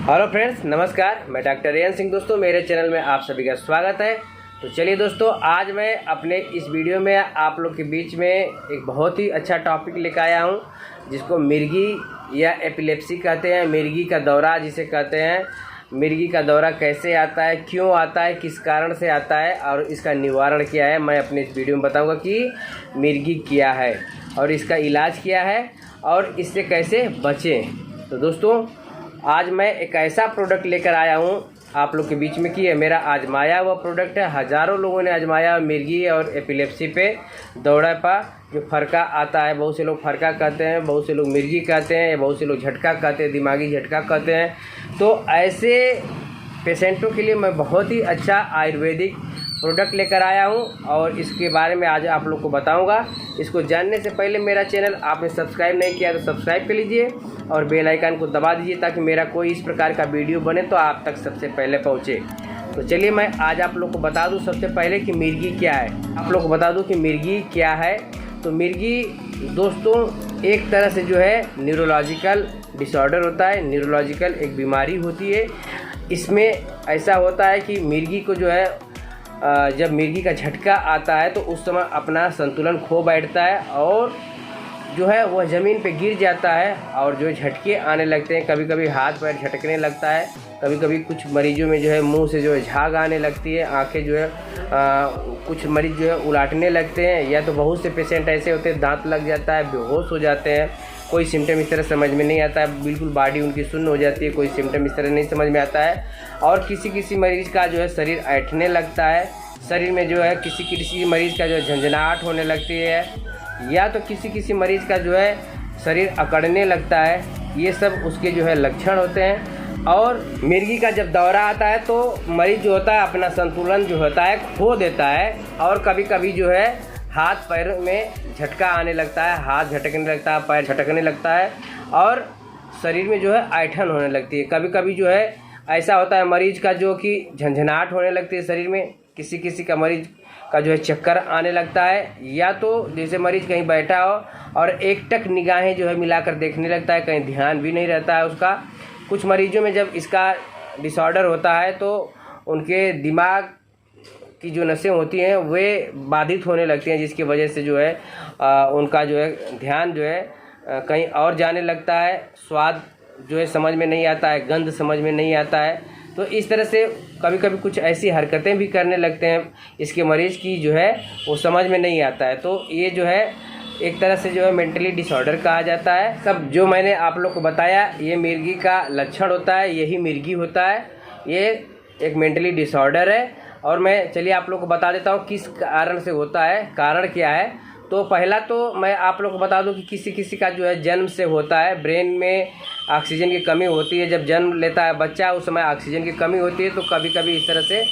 Hello friends, नमस्कार। मैं doctor rayon Singh. दोस्तों, मेरे चैनल में आप सभी का स्वागत है। तो चलिए दोस्तों, आज मैं अपने इस वीडियो में आप लोग के बीच में एक बहुत ही अच्छा टॉपिक लेकर आया हूं, जिसको मिर्गी या एपिलेप्सी कहते हैं। मिर्गी का दौरा जिसे कहते हैं। मिर्गी का दौरा कैसे आता है, क्यों आता है, किस कारण से आता है और इसका निवारण क्या है, मैं अपने इस वीडियो में बताऊँगा कि मिर्गी क्या है और इसका इलाज क्या है और इससे कैसे बचें। तो दोस्तों, आज मैं एक ऐसा प्रोडक्ट लेकर आया हूँ आप लोग के बीच में कि ये मेरा आजमाया हुआ प्रोडक्ट है। हज़ारों लोगों ने आजमाया मिर्गी और एपिलेप्सी पे, दौरा पर जो फरका आता है। बहुत से लोग फरका कहते हैं, बहुत से लोग मिर्गी कहते हैं, बहुत से लोग झटका कहते हैं, दिमागी झटका कहते हैं। तो ऐसे पेशेंटों के लिए मैं बहुत ही अच्छा आयुर्वेदिक प्रोडक्ट लेकर आया हूं और इसके बारे में आज आप लोग को बताऊंगा। इसको जानने से पहले मेरा चैनल आपने सब्सक्राइब नहीं किया तो सब्सक्राइब कर लीजिए और बेल आइकन को दबा दीजिए, ताकि मेरा कोई इस प्रकार का वीडियो बने तो आप तक सबसे पहले पहुंचे। तो चलिए, मैं आज आप लोग को बता दूं सबसे पहले कि मिर्गी क्या है। आप लोग को बता दूं कि मिर्गी क्या है। तो मिर्गी दोस्तों एक तरह से जो है न्यूरोलॉजिकल डिसऑर्डर होता है। न्यूरोलॉजिकल एक बीमारी होती है। इसमें ऐसा होता है कि मिर्गी को जो है जब मिर्गी का झटका आता है तो उस समय अपना संतुलन खो बैठता है और जो है वह ज़मीन पे गिर जाता है और जो झटके आने लगते हैं। कभी कभी हाथ पैर झटकने लगता है, कभी कभी कुछ मरीजों में जो है मुंह से जो है झाग आने लगती है, आंखें जो है कुछ मरीज जो है उलाटने लगते हैं, या तो बहुत से पेशेंट ऐसे होते हैं दांत लग जाता है, बेहोश हो जाते हैं। कोई सिम्टम इस तरह समझ में नहीं आता है, बिल्कुल बॉडी उनकी सुन्न हो जाती है, कोई सिम्टम इस तरह नहीं समझ में आता है। और किसी किसी मरीज़ का जो है शरीर ऐंठने लगता है, शरीर में जो है किसी किसी मरीज़ का जो है झंझनाहट होने लगती है, या तो किसी किसी मरीज़ का जो है शरीर अकड़ने लगता है। ये सब उसके जो है लक्षण होते हैं। और मिर्गी का जब दौरा आता है तो मरीज़ जो होता है अपना संतुलन जो होता है खो देता है और कभी कभी जो है हाथ पैर में झटका आने लगता है, हाथ झटकने लगता है, पैर झटकने लगता है और शरीर में जो है ऐंठन होने लगती है। कभी कभी जो है ऐसा होता है मरीज़ का जो कि झंझनाहट होने लगती है शरीर में। किसी किसी का मरीज़ का जो है चक्कर आने लगता है, या तो जैसे मरीज़ कहीं बैठा हो और एकटक निगाहें जो है मिलाकर देखने लगता है, कहीं ध्यान भी नहीं रहता है उसका। कुछ मरीजों में जब इसका डिसऑर्डर होता है तो उनके दिमाग की जो नसें होती हैं वे बाधित होने लगती हैं, जिसकी वजह से जो है उनका जो है ध्यान जो है कहीं और जाने लगता है, स्वाद जो है समझ में नहीं आता है, गंध समझ में नहीं आता है। तो इस तरह से कभी कभी कुछ ऐसी हरकतें भी करने लगते हैं इसके मरीज़ की जो है वो समझ में नहीं आता है। तो ये जो है एक तरह से जो है मेंटली डिसऑर्डर कहा जाता है। सब जो मैंने आप लोग को बताया ये मिर्गी का लक्षण होता है, यही मिर्गी होता है। ये एक मेंटली डिसऑर्डर है। और मैं चलिए आप लोग को बता देता हूँ किस कारण से होता है, कारण क्या है। तो पहला तो मैं आप लोग को बता दूं कि किसी किसी का जो है जन्म से होता है। ब्रेन में ऑक्सीजन की कमी होती है, जब जन्म लेता है बच्चा उस समय ऑक्सीजन की कमी होती है, तो कभी कभी इस तरह से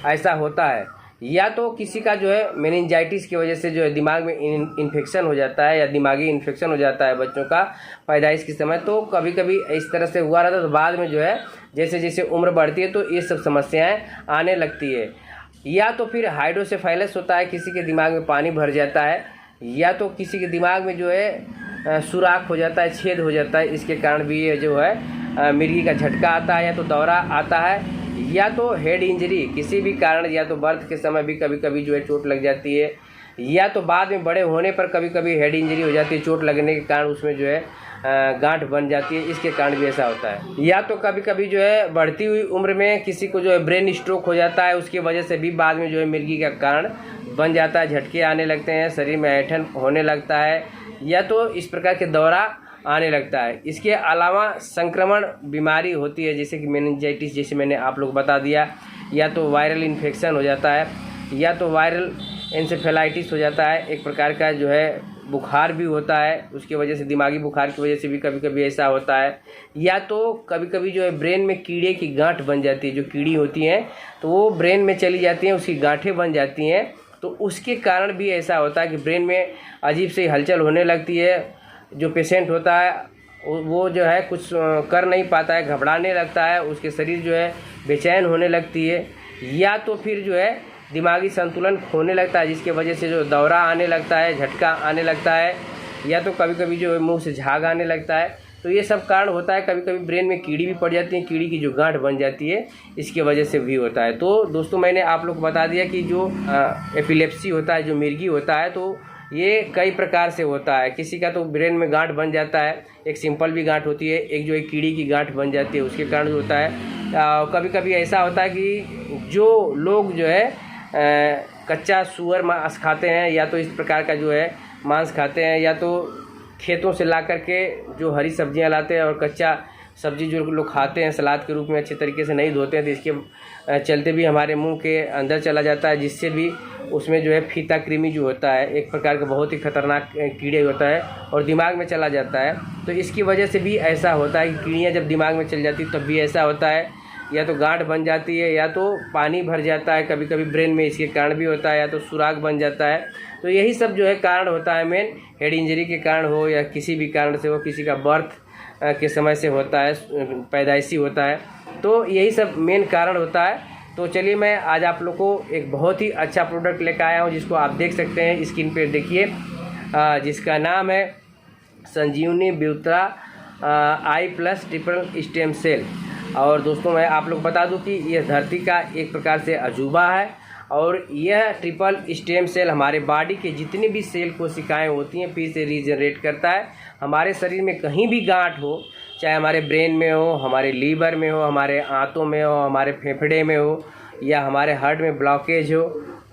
ऐसा होता है। या तो किसी का जो है मेनिंजाइटिस की वजह से जो है दिमाग में इन्फेक्शन हो जाता है, या दिमागी इन्फेक्शन हो जाता है बच्चों का पैदाइश के समय, तो कभी कभी इस तरह से हुआ रहता है। तो बाद में जो है जैसे जैसे उम्र बढ़ती है तो ये सब समस्याएँ आने लगती है। या तो फिर हाइड्रोसेफेलस होता है, किसी के दिमाग में पानी भर जाता है, या तो किसी के दिमाग में जो है सुराख हो जाता है, छेद हो जाता है। इसके कारण भी ये जो है मिर्गी का झटका आता है, या तो दौरा आता है, या तो हेड इंजरी किसी भी कारण, या तो बर्थ के समय भी कभी कभी जो है चोट लग जाती है, या तो बाद में बड़े होने पर कभी कभी हेड इंजरी हो जाती है, चोट लगने के कारण उसमें जो है गांठ बन जाती है, इसके कारण भी ऐसा होता है। या तो कभी कभी जो है बढ़ती हुई उम्र में किसी को जो है ब्रेन स्ट्रोक हो जाता है, उसकी वजह से भी बाद में जो है मिर्गी का कारण बन जाता है, झटके आने लगते हैं, शरीर में ऐंठन होने लगता है, या तो इस प्रकार के दौरा आने लगता है। इसके अलावा संक्रमण बीमारी होती है, जैसे कि मेनिंजाइटिस, जैसे मैंने आप लोग बता दिया, या तो वायरल इन्फेक्शन हो जाता है, या तो वायरल एंसेफेलाइटिस हो जाता है, एक प्रकार का जो है बुखार भी होता है, उसकी वजह से दिमागी बुखार की वजह से भी कभी कभी ऐसा होता है। या तो कभी कभी जो है ब्रेन में कीड़े की गांठ बन जाती है, जो कीड़ी होती हैं तो वो ब्रेन में चली जाती हैं, उसकी गांठें बन जाती हैं, तो उसके कारण भी ऐसा होता है कि ब्रेन में अजीब सी हलचल होने लगती है। जो पेशेंट होता है वो जो है कुछ कर नहीं पाता है, घबराने लगता है, उसके शरीर जो है बेचैन होने लगती है, या तो फिर जो है दिमागी संतुलन खोने लगता है, जिसके वजह से जो दौरा आने लगता है, झटका आने लगता है, या तो कभी कभी जो है मुंह से झाग आने लगता है। तो ये सब कारण होता है। कभी कभी ब्रेन में कीड़ी भी पड़ जाती है, कीड़ी की जो गांठ बन जाती है, इसकी वजह से भी होता है। तो दोस्तों मैंने आप लोग को बता दिया कि जो एपिलेप्सी होता है, जो मिर्गी होता है, तो ये कई प्रकार से होता है। किसी का तो ब्रेन में गांठ बन जाता है, एक सिंपल भी गांठ होती है, एक जो एक कीड़ी की गांठ बन जाती है उसके कारण होता है। कभी कभी ऐसा होता है कि जो लोग जो है कच्चा सूअर मांस खाते हैं, या तो इस प्रकार का जो है मांस खाते हैं, या तो खेतों से ला करके जो हरी सब्जियां लाते हैं और कच्चा सब्जी जो लोग खाते हैं सलाद के रूप में, अच्छे तरीके से नहीं धोते हैं, तो इसके चलते भी हमारे मुंह के अंदर चला जाता है, जिससे भी उसमें जो है फीता कृमि जो होता है, एक प्रकार का बहुत ही खतरनाक कीड़े होता है, और दिमाग में चला जाता है। तो इसकी वजह से भी ऐसा होता है कि कीड़ियाँ जब दिमाग में चल जाती तब भी ऐसा होता है, या तो गांठ बन जाती है, या तो पानी भर जाता है कभी कभी ब्रेन में, इसके कारण भी होता है, या तो सुराग बन जाता है। तो यही सब जो है कारण होता है। मेन हेड इंजरी के कारण हो या किसी भी कारण से हो, किसी का बर्थ के समय से होता है, पैदाइशी होता है, तो यही सब मेन कारण होता है। तो चलिए मैं आज आप लोग को एक बहुत ही अच्छा प्रोडक्ट लेकर आया हूँ, जिसको आप देख सकते हैं स्क्रीन पे देखिए, जिसका नाम है संजीवनी ब्यूत्रा आई प्लस ट्रिपल स्टेम सेल। और दोस्तों मैं आप लोग बता दूं कि यह धरती का एक प्रकार से अजूबा है, और यह ट्रिपल स्टेम सेल हमारे बॉडी के जितनी भी सेल कोशिकाएं होती हैं फिर से रीजनरेट करता है। हमारे शरीर में कहीं भी गांठ हो, चाहे हमारे ब्रेन में हो, हमारे लीवर में हो, हमारे आंतों में हो, हमारे फेफड़े में हो, या हमारे हार्ट में ब्लॉकेज हो,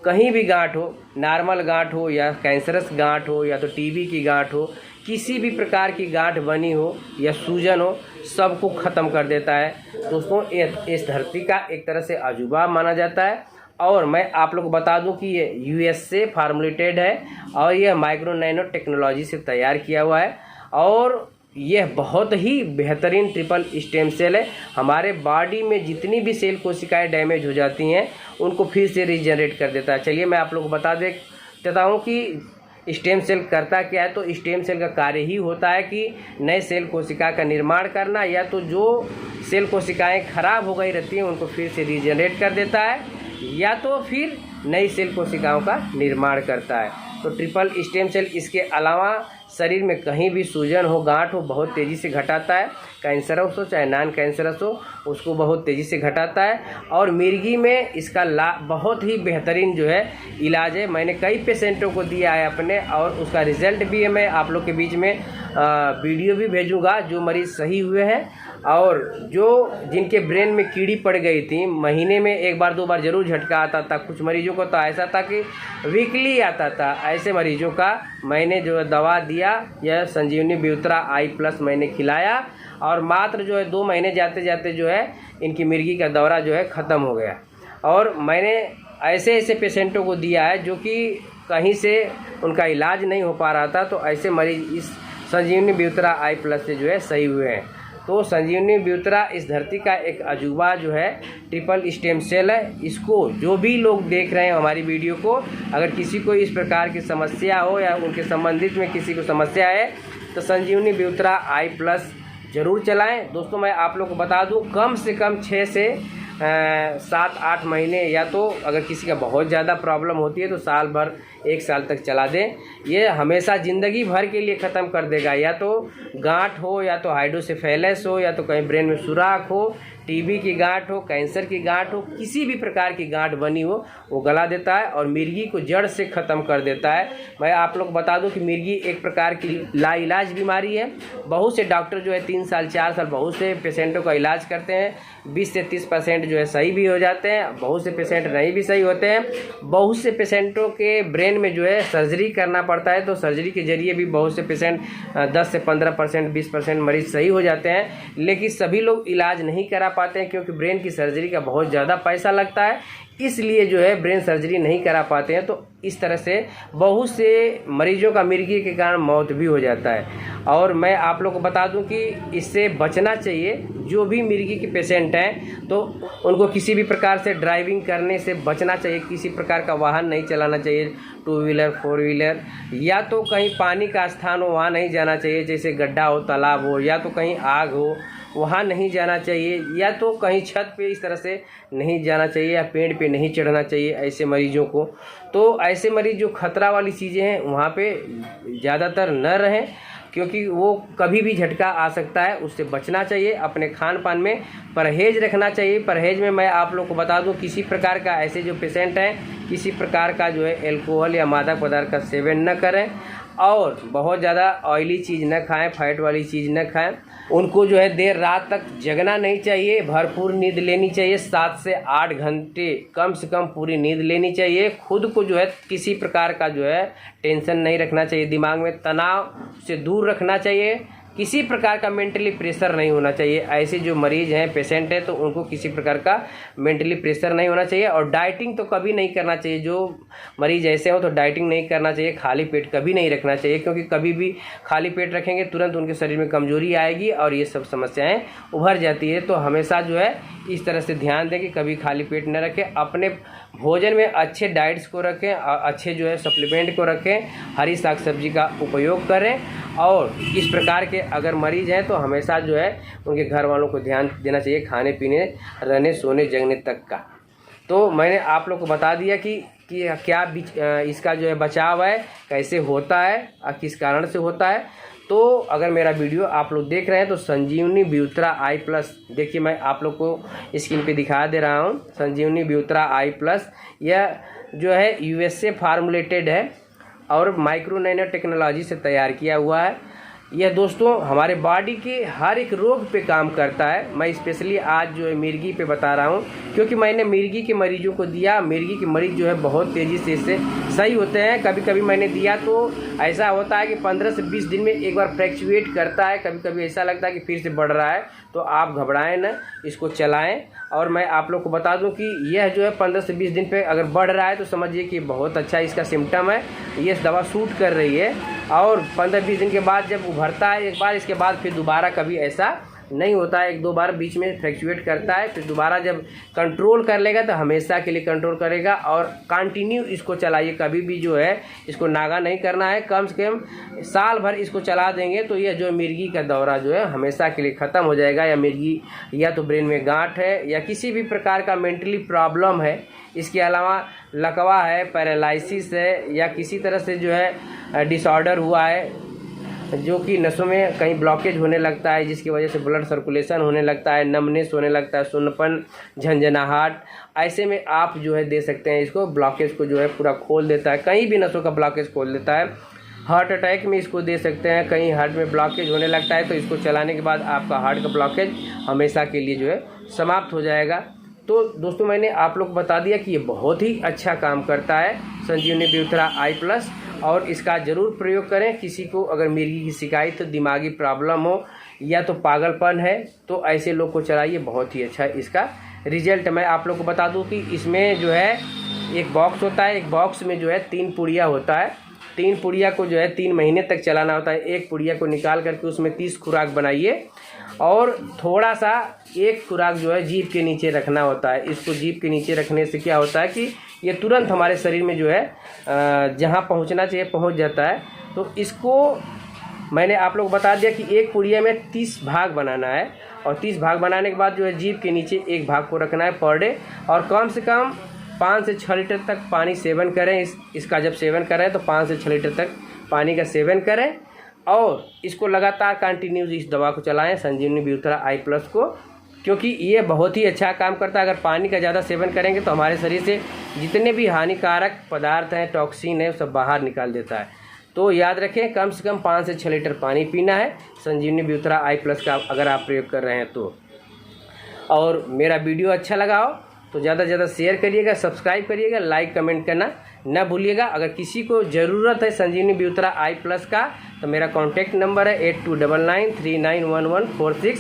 कहीं भी गांठ हो, नॉर्मल गांठ हो या कैंसरस गांठ हो, या तो टीबी की गांठ हो, किसी भी प्रकार की गांठ बनी हो या सूजन हो, सबको ख़त्म कर देता है। दोस्तों इस धरती का एक तरह से अजूबा माना जाता है। और मैं आप लोग को बता दूं कि ये यूएस से फार्मूलेटेड है, और यह माइक्रो नैनो टेक्नोलॉजी से तैयार किया हुआ है, और यह बहुत ही बेहतरीन ट्रिपल स्टेम सेल है। हमारे बॉडी में जितनी भी सेल कोशिकाएं डैमेज हो जाती हैं उनको फिर से रीजनरेट कर देता है। चलिए मैं आप लोग को बता देता हूँ कि स्टेम सेल करता क्या है। तो स्टेम सेल का कार्य ही होता है कि नए सेल कोशिका का निर्माण करना, या तो जो सेल कोशिकाएं खराब हो गई रहती हैं उनको फिर से रीजनरेट कर देता है, या तो फिर नई सेल कोशिकाओं का निर्माण करता है। तो ट्रिपल स्टेम सेल इसके अलावा शरीर में कहीं भी सूजन हो, गांठ हो, बहुत तेज़ी से घटाता है। कैंसरस हो चाहे नॉन कैंसरस हो, उसको बहुत तेज़ी से घटाता है। और मिर्गी में इसका बहुत ही बेहतरीन जो है इलाज है। मैंने कई पेशेंटों को दिया है अपने, और उसका रिज़ल्ट भी है। मैं आप लोग के बीच में वीडियो भी भेजूंगा जो मरीज़ सही हुए हैं, और जो जिनके ब्रेन में कीड़ी पड़ गई थी, महीने में एक बार दो बार ज़रूर झटका आता था। कुछ मरीजों को तो ऐसा था कि वीकली आता था। ऐसे मरीजों का मैंने जो दवा दिया, यह संजीवनी ब्यूत्रा आई प्लस मैंने खिलाया, और मात्र जो है 2 महीने जाते जाते जो है इनकी मिर्गी का दौरा जो है ख़त्म हो गया। और मैंने ऐसे ऐसे पेशेंटों को दिया है जो कि कहीं से उनका इलाज नहीं हो पा रहा था, तो ऐसे मरीज इस संजीवनी ब्यूत्रा आई प्लस से जो है सही हुए हैं। तो संजीवनी ब्यूत्रा इस धरती का एक अजूबा जो है ट्रिपल स्टेम सेल है। इसको जो भी लोग देख रहे हैं हमारी वीडियो को, अगर किसी को इस प्रकार की समस्या हो या उनके संबंधित में किसी को समस्या है, तो संजीवनी ब्यूत्रा आई प्लस ज़रूर चलाएं। दोस्तों मैं आप लोग को बता दूं, कम से कम 6 से 7-8 महीने, या तो अगर किसी का बहुत ज़्यादा प्रॉब्लम होती है तो साल भर 1 साल तक चला दें। ये हमेशा ज़िंदगी भर के लिए ख़त्म कर देगा। या तो गांठ हो, या तो हाइड्रोसेफेलस हो, या तो कहीं ब्रेन में सुराख हो, टीबी की गांठ हो, कैंसर की गांठ हो, किसी भी प्रकार की गांठ बनी हो, वो गला देता है और मिर्गी को जड़ से ख़त्म कर देता है। मैं आप लोग बता दूं कि मिर्गी एक प्रकार की लाइलाज बीमारी है। बहुत से डॉक्टर जो है 3 साल 4 साल बहुत से पेशेंटों का इलाज करते हैं, 20 से 30% जो है सही भी हो जाते हैं, बहुत से पेशेंट नहीं भी सही होते हैं। बहुत से पेशेंटों के ब्रेन में जो है सर्जरी करना पड़ता है, तो सर्जरी के जरिए भी बहुत से पेशेंट 10 से 15%, 20% मरीज सही हो जाते हैं। लेकिन सभी लोग इलाज नहीं करा पाते हैं, क्योंकि ब्रेन की सर्जरी का बहुत ज़्यादा पैसा लगता है, इसलिए जो है ब्रेन सर्जरी नहीं करा पाते हैं। तो इस तरह से बहुत से मरीजों का मिर्गी के कारण मौत भी हो जाता है। और मैं आप लोग को बता दूं कि इससे बचना चाहिए। जो भी मिर्गी के पेशेंट हैं तो उनको किसी भी प्रकार से ड्राइविंग करने से बचना चाहिए, किसी प्रकार का वाहन नहीं चलाना चाहिए, 2 व्हीलर 4 व्हीलर, या तो कहीं पानी का स्थान हो वहाँ नहीं जाना चाहिए, जैसे गड्ढा हो, तालाब हो, या तो कहीं आग हो वहाँ नहीं जाना चाहिए, या तो कहीं छत पे इस तरह से नहीं जाना चाहिए, या पेड़ पे नहीं चढ़ना चाहिए ऐसे मरीजों को। तो ऐसे मरीज जो खतरा वाली चीज़ें हैं वहाँ पे ज़्यादातर न रहें। क्योंकि वो कभी भी झटका आ सकता है, उससे बचना चाहिए। अपने खान पान में परहेज़ रखना चाहिए। परहेज़ में मैं आप लोग को बता दूं, किसी प्रकार का ऐसे जो पेशेंट हैं किसी प्रकार का जो है एल्कोहल या मादक पदार्थ का सेवन न करें और बहुत ज़्यादा ऑयली चीज़ न खाएं, फैट वाली चीज़ न खाएं। उनको जो है देर रात तक जगना नहीं चाहिए, भरपूर नींद लेनी चाहिए। 7 से 8 घंटे कम से कम पूरी नींद लेनी चाहिए। खुद को जो है किसी प्रकार का जो है टेंशन नहीं रखना चाहिए, दिमाग में तनाव से दूर रखना चाहिए। किसी प्रकार का मेंटली प्रेशर नहीं होना चाहिए। ऐसे जो मरीज हैं, पेशेंट हैं, तो उनको किसी प्रकार का मेंटली प्रेशर नहीं होना चाहिए। और डाइटिंग तो कभी नहीं करना चाहिए। जो मरीज ऐसे हो तो डाइटिंग नहीं करना चाहिए, खाली पेट कभी नहीं रखना चाहिए, क्योंकि कभी भी खाली पेट रखेंगे तुरंत उनके शरीर में कमजोरी आएगी और ये सब समस्याएं उभर जाती है। तो हमेशा जो है इस तरह से ध्यान दें कि कभी खाली पेट न रखें। अपने भोजन में अच्छे डाइट्स को रखें, अच्छे जो है सप्लीमेंट को रखें, हरी साग सब्जी का उपयोग करें। और इस प्रकार के अगर मरीज हैं तो हमेशा जो है उनके घर वालों को ध्यान देना चाहिए, खाने पीने, रहने, सोने, जगने तक का। तो मैंने आप लोग को बता दिया कि क्या इसका जो है बचाव है, कैसे होता है और किस कारण से होता है। तो अगर मेरा वीडियो आप लोग देख रहे हैं तो संजीवनी ब्यूत्रा आई प्लस, देखिए मैं आप लोग को स्क्रीन पे दिखा दे रहा हूँ। संजीवनी ब्यूत्रा आई प्लस यह जो है USA फार्मूलेटेड है और माइक्रो नैनो टेक्नोलॉजी से तैयार किया हुआ है। यह दोस्तों हमारे बॉडी के हर एक रोग पे काम करता है। मैं स्पेशली आज जो है मिर्गी पे बता रहा हूँ, क्योंकि मैंने मिर्गी के मरीजों को दिया। मिर्गी के मरीज जो है बहुत तेज़ी से इससे सही होते हैं। कभी कभी मैंने दिया तो ऐसा होता है कि 15 से 20 दिन में एक बार फ्लैक्चुएट करता है, कभी कभी ऐसा लगता है कि फिर से बढ़ रहा है। तो आप घबराएं न, इसको चलाएं। और मैं आप लोग को बता दूं कि यह जो है 15 से 20 दिन पे अगर बढ़ रहा है तो समझिए कि बहुत अच्छा इसका सिम्टम है, ये दवा सूट कर रही है। और 15-20 दिन के बाद जब उभरता है एक बार, इसके बाद फिर दोबारा कभी ऐसा नहीं होता है। 1-2 बार बीच में फ्लैक्चुएट करता है, फिर दोबारा जब कंट्रोल कर लेगा तो हमेशा के लिए कंट्रोल करेगा। और कंटिन्यू इसको चलाइए, कभी भी जो है इसको नागा नहीं करना है। कम से कम साल भर इसको चला देंगे तो यह जो मिर्गी का दौरा जो है हमेशा के लिए ख़त्म हो जाएगा। या मिर्गी या तो ब्रेन में गांठ है या किसी भी प्रकार का मेंटली प्रॉब्लम है, इसके अलावा लकवा है, पैरालिसिस है, या किसी तरह से जो है डिसऑर्डर हुआ है जो कि नसों में कहीं ब्लॉकेज होने लगता है, जिसकी वजह से ब्लड सर्कुलेशन होने लगता है, नमनेस होने लगता है, सुन्नपन, झंझनाहट, ऐसे में आप जो है दे सकते हैं इसको। ब्लॉकेज को जो है पूरा खोल देता है, कहीं भी नसों का ब्लॉकेज खोल देता है। हार्ट अटैक में इसको दे सकते हैं, कहीं हार्ट में ब्लॉकेज होने लगता है तो इसको चलाने के बाद आपका हार्ट का ब्लॉकेज हमेशा के लिए जो है समाप्त हो जाएगा। तो दोस्तों मैंने आप लोग को बता दिया कि ये बहुत ही अच्छा काम करता है संजीवनी ब्यूत्रा आई प्लस, और इसका ज़रूर प्रयोग करें। किसी को अगर मिर्गी की शिकायत, दिमागी प्रॉब्लम हो या तो पागलपन है तो ऐसे लोग को चलाइए, बहुत ही अच्छा इसका रिजल्ट। मैं आप लोग को बता दूं कि इसमें जो है एक बॉक्स होता है, एक बॉक्स में जो है 3 पुड़िया होता है। 3 पुड़िया को जो है 3 महीने तक चलाना होता है। एक पुड़िया को निकाल करके उसमें 30 खुराक बनाइए और थोड़ा सा एक खुराक जो है जीभ के नीचे रखना होता है। इसको जीभ के नीचे रखने से क्या होता है कि ये तुरंत हमारे शरीर में जो है जहाँ पहुँचना चाहिए पहुँच जाता है। तो इसको मैंने आप लोग बता दिया कि एक पुड़िया में 30 भाग बनाना है और 30 भाग बनाने के बाद जो है जीभ के नीचे एक भाग को रखना है पर डे। और कम से कम 5 से 6 लीटर तक पानी सेवन करें। इसका जब सेवन करें तो 5 से 6 लीटर तक पानी का सेवन करें और इसको लगातार कंटिन्यूस इस दवा को चलाएं, संजीवनी ब्यूत्रा आई प्लस को, क्योंकि ये बहुत ही अच्छा काम करता है। अगर पानी का ज़्यादा सेवन करेंगे तो हमारे शरीर से जितने भी हानिकारक पदार्थ हैं, टॉक्सिन है, सब बाहर निकाल देता है। तो याद रखें कम से कम 5 से 6 लीटर पानी पीना है संजीवनी ब्यूत्रा आई प्लस का अगर आप प्रयोग कर रहे हैं तो। और मेरा वीडियो अच्छा लगा हो तो ज़्यादा से ज़्यादा शेयर करिएगा, सब्सक्राइब करिएगा, लाइक कमेंट करना न भूलिएगा। अगर किसी को ज़रूरत है संजीवनी ब्यूत्रा आई प्लस का तो मेरा कॉन्टैक्ट नंबर है 8299391146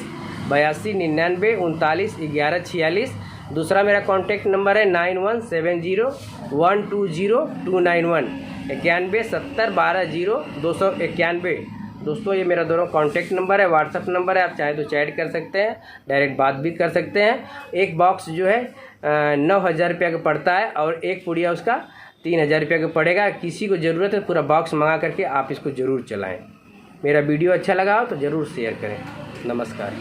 8299391146। दूसरा मेरा कॉन्टैक्ट नंबर है 9170120291 9170120291। दोस्तों ये मेरा दोनों कॉन्टैक्ट नंबर है, व्हाट्सअप नंबर है, आप चाहे तो चैट कर सकते हैं, डायरेक्ट बात भी कर सकते हैं। एक बॉक्स जो है 9,000 रुपये का पड़ता है और एक पुड़िया उसका 3,000 रुपये का पड़ेगा। किसी को ज़रूरत है पूरा बॉक्स मंगा करके आप इसको ज़रूर चलाएं। मेरा वीडियो अच्छा लगा हो तो ज़रूर शेयर करें। नमस्कार।